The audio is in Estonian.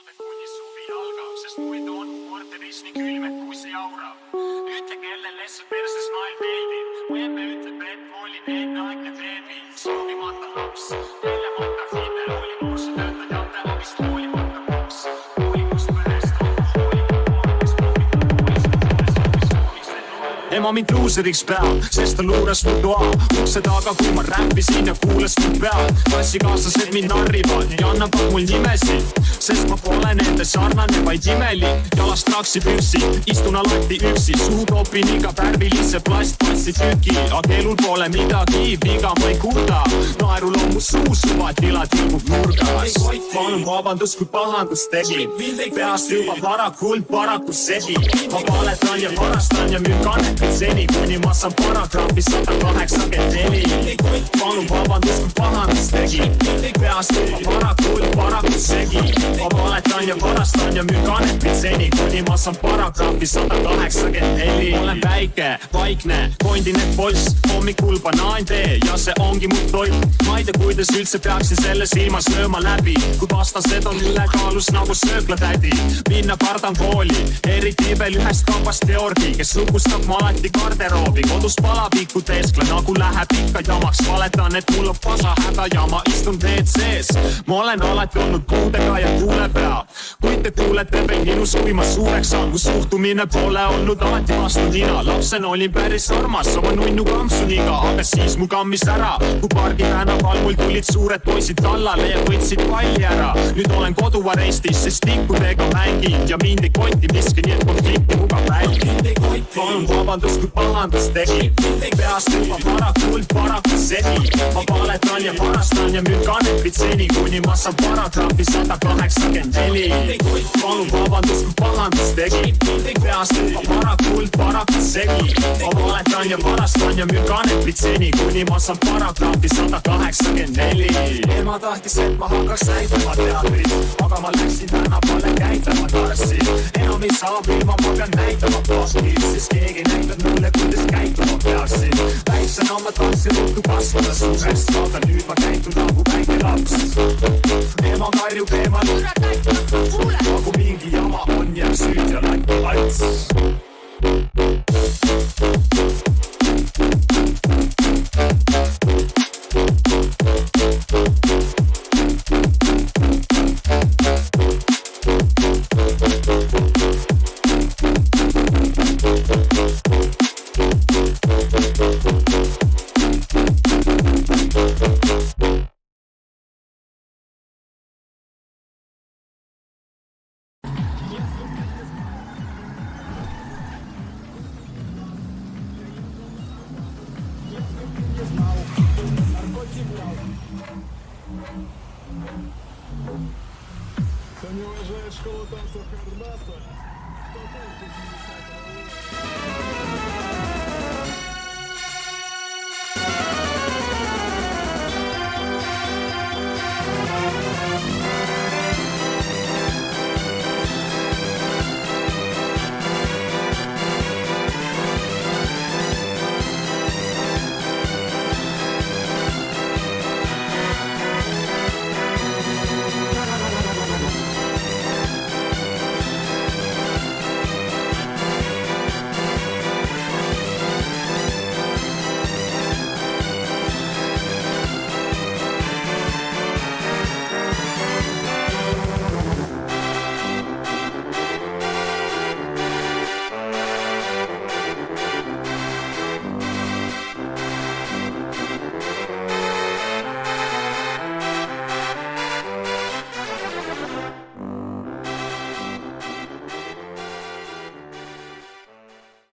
talve kuni suvi algab, sest muidu on korteris nii külm, et kuus ei aura. Ütle kellele see perses maailm meeldib, mu emme ütleb, et ma olin enneaegne beebi. Soovimata laps, väljamata hinnel oli koos töötajate abist hoolimata kops. Hoolikust perest ema mind luuseriks peab, sest ta luuras mu toa ukse taga, kui ma räppisin ja kuulas mu pead. Klassikaaslased mind narrivad ja annavad mul nimesid, sest ma pole nende sarnane, vaid imelik. Jalast traksi püksi, istun alati üksi, suhu topin iga värvilise plastpassi tüki. Aga elul pole midagi viga, ma ei kuulda naerul on mu suu, suvad tilad ilmub nurgas. Palun vabandust, kui pahandust tegin, peast juba varakult paraku segi. Ma valetan ja varastan ja müün kanepit seni, kuni ma saan paragrahvi 184. Palun vabandust, kui pahandust tegin, peast juba varakult paraku segi. Ma valetan ja varastan ja müün kanepit seni, kuni ma saan paragrahvi 184. Olen väike, vaikne, kondine poiss, hommikul banaantee ja see ongi mu toit. Ma ei tea, kuidas üldse peaksin selle silmas lööma läbi, kui vastased on ülekaalus nagu sööklatädi. Minna kardan kooli, eriti veel ühest kaubast Georgi, kes lukustab ma alati garderoobi. Kodus palavikku teesklen, nagu läheb ikka jamaks. Valetan, et mul on pasa häda ja ma istun WC-s. Ma olen alati olnud puudega ja kuulepea, kuid te kuulete veel minus, kui ma suureks saan. Mu suhtumine pole olnud alati vastu nina. Lapsen olin päris armas oma nunnu kampsuniga, aga siis mu kammis ära, kui pargi tänaval mul tulid suured poisid tallale ja võtsid palli ära. Nüüd olen koduarestis, sest tikkudega mängin ja mind ei koti miski, nii et konflikti muga välgin. Palun vabandust, kui pahandust tegin, peast juba varakult paraku segi. Ma valetan ja varastan ja müün kanepit seni, kuni ma saan paragrahvi 184. Palun vabandust, kui pahandust tegin, peast juba varakult paraku segi. Ma valetan ja varastan ja müün kanepit seni, kuni ma saan paragrahvi 184. Ema tahtis, et ma hakkaks näitama teatris, aga ma läksin tänavale käitama tarssi. Enam ei saa ilma, ma pean näitama postis, sest keegi näitab mulle, kuidas käituma peaksin. Väiksena ma tahtsin ruttu kasvada suureks, aga nüüd ma käitun nagu väike laps. Ema karjub eemal, nagu mingi jama on, jääb süüd ja latti lats. Кто не уважает школу танцев Кардаса, то только не